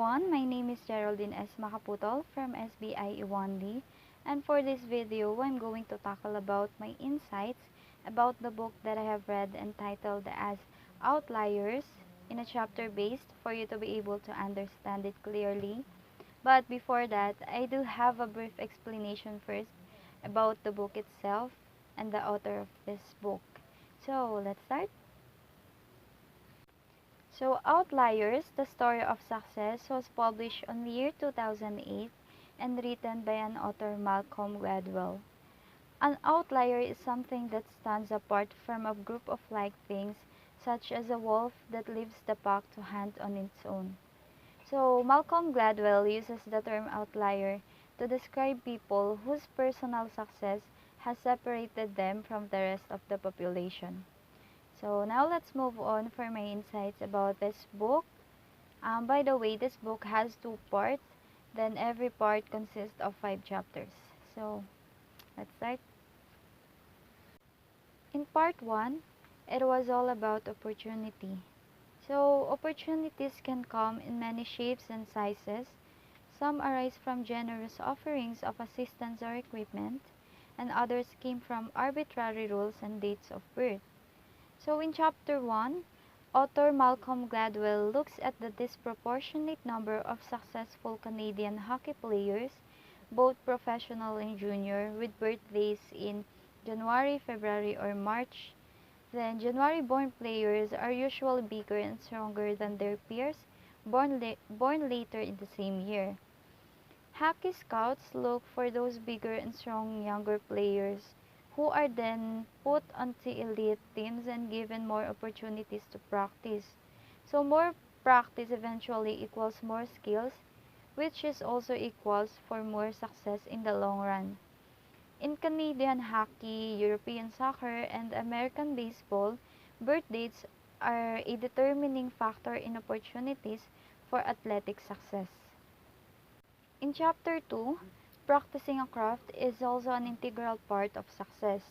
everyone, my name is Geraldine S. Macaputol from SBI Iwandi, and for this video, I'm going to tackle about my insights about the book that I have read entitled as Outliers in a chapter based for you to be able to understand it clearly. But before that, I do have a brief explanation first about the book itself and the author of this book. So, let's start. So, Outliers, the Story of Success, was published on the year 2008 and written by an author Malcolm Gladwell. An outlier is something that stands apart from a group of like things, such as a wolf that leaves the pack to hunt on its own. So, Malcolm Gladwell uses the term outlier to describe people whose personal success has separated them from the rest of the population. So now let's move on for my insights about this book. By the way, this book has two parts, then every part consists of 5 chapters. So let's start. In part 1, it was all about opportunity. So opportunities can come in many shapes and sizes. Some arise from generous offerings of assistance or equipment, and others came from arbitrary rules and dates of birth. So in chapter 1, author Malcolm Gladwell looks at the disproportionate number of successful Canadian hockey players, both professional and junior, with birthdays in January, February, or March. Then January-born players are usually bigger and stronger than their peers born later in the same year. Hockey scouts look for those bigger and strong younger players who are then put onto elite teams and given more opportunities to practice. So more practice eventually equals more skills, which is also equals for more success in the long run. In Canadian hockey, European soccer, and American baseball, birth dates are a determining factor in opportunities for athletic success. In chapter 2, practicing a craft is also an integral part of success.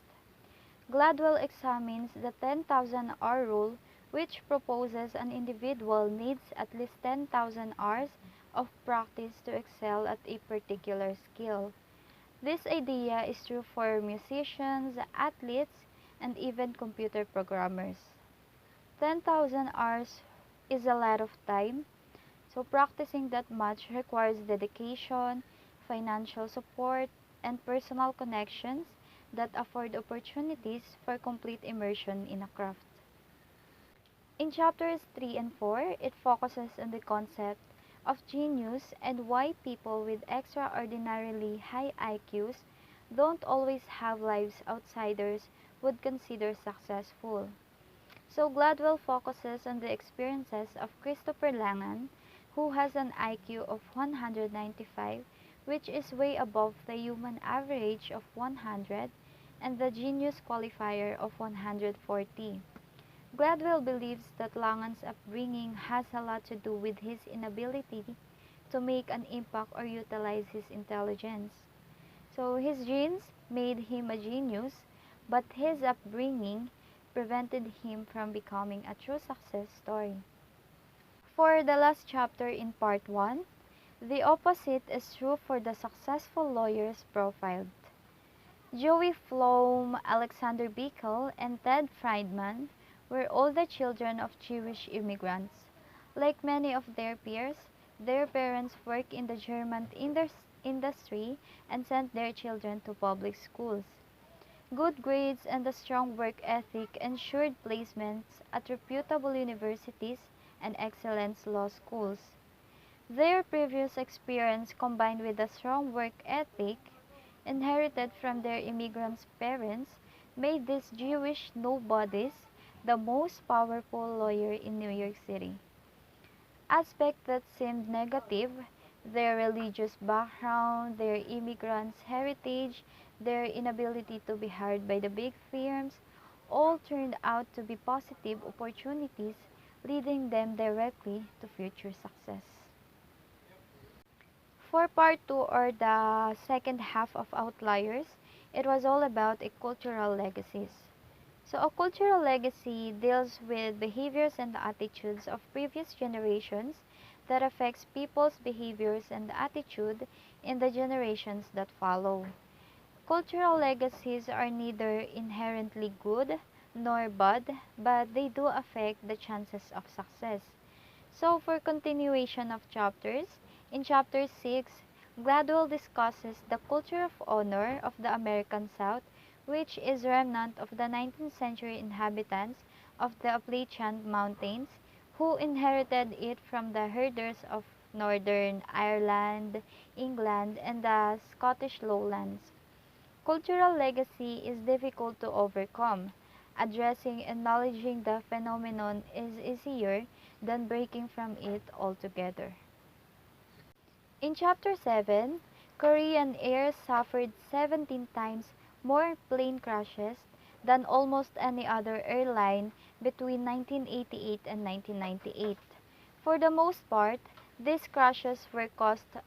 Gladwell examines the 10,000-hour rule, which proposes an individual needs at least 10,000 hours of practice to excel at a particular skill. This idea is true for musicians, athletes, and even computer programmers. 10,000 hours is a lot of time, so practicing that much requires dedication, financial support, and personal connections that afford opportunities for complete immersion in a craft. In chapters 3 and 4, it focuses on the concept of genius and why people with extraordinarily high IQs don't always have lives outsiders would consider successful. So Gladwell focuses on the experiences of Christopher Langan, who has an IQ of 195, which is way above the human average of 100, and the genius qualifier of 140. Gladwell believes that Langan's upbringing has a lot to do with his inability to make an impact or utilize his intelligence. So his genes made him a genius, but his upbringing prevented him from becoming a true success story. For the last chapter in part 1, the opposite is true for the successful lawyers profiled. Joey Flom, Alexander Bickel, and Ted Friedman were all the children of Jewish immigrants. Like many of their peers, their parents worked in the German industry and sent their children to public schools. Good grades and a strong work ethic ensured placements at reputable universities and excellent law schools. Their previous experience combined with a strong work ethic inherited from their immigrants' parents made these Jewish nobodies the most powerful lawyer in New York City. Aspects that seemed negative, their religious background, their immigrants' heritage, their inability to be hired by the big firms, all turned out to be positive opportunities leading them directly to future success. For part 2 or the second half of Outliers, it was all about cultural legacies. So, a cultural legacy deals with behaviors and attitudes of previous generations that affects people's behaviors and attitude in the generations that follow. Cultural legacies are neither inherently good nor bad, but they do affect the chances of success. So, for continuation of chapters, in chapter 6, Gladwell discusses the culture of honor of the American South, which is remnant of the 19th century inhabitants of the Appalachian Mountains, who inherited it from the herders of Northern Ireland, England, and the Scottish lowlands. Cultural legacy is difficult to overcome. Addressing and acknowledging the phenomenon is easier than breaking from it altogether. In Chapter 7, Korean Air suffered 17 times more plane crashes than almost any other airline between 1988 and 1998. For the most part, these crashes were caused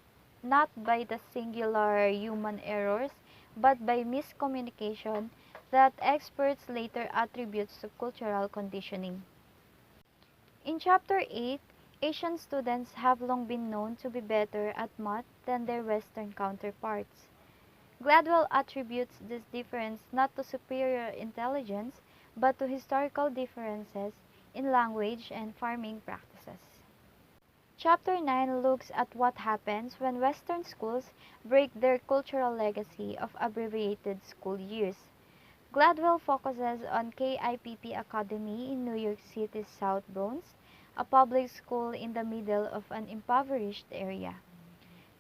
not by the singular human errors but by miscommunication that experts later attribute to cultural conditioning. In Chapter 8, Asian students have long been known to be better at math than their Western counterparts. Gladwell attributes this difference not to superior intelligence but to historical differences in language and farming practices. Chapter 9 looks at what happens when Western schools break their cultural legacy of abbreviated school years. Gladwell focuses on KIPP Academy in New York City's South Bronx, a public school in the middle of an impoverished area.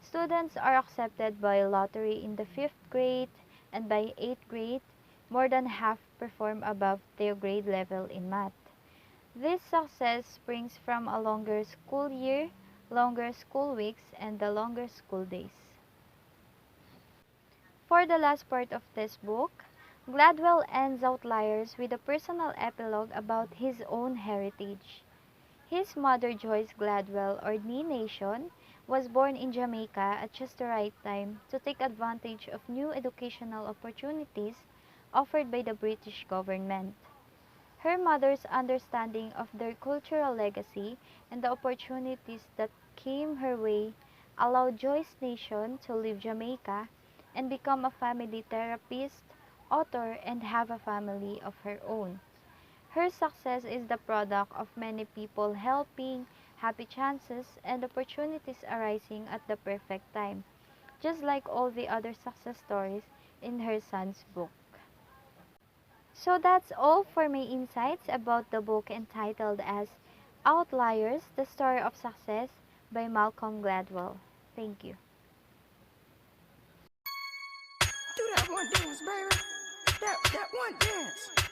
Students are accepted by lottery in the 5th grade, and by 8th grade, more than half perform above their grade level in math. This success springs from a longer school year, longer school weeks, and the longer school days. For the last part of this book, Gladwell ends Outliers with a personal epilogue about his own heritage. His mother, Joyce Gladwell, or Nee Nation, was born in Jamaica at just the right time to take advantage of new educational opportunities offered by the British government. Her mother's understanding of their cultural legacy and the opportunities that came her way allowed Joyce Nation to leave Jamaica and become a family therapist, author, and have a family of her own. Her success is the product of many people helping, happy chances, and opportunities arising at the perfect time, just like all the other success stories in her son's book. So that's all for my insights about the book entitled as Outliers, The Story of Success by Malcolm Gladwell. Thank you. Do that one dance, baby. That one dance.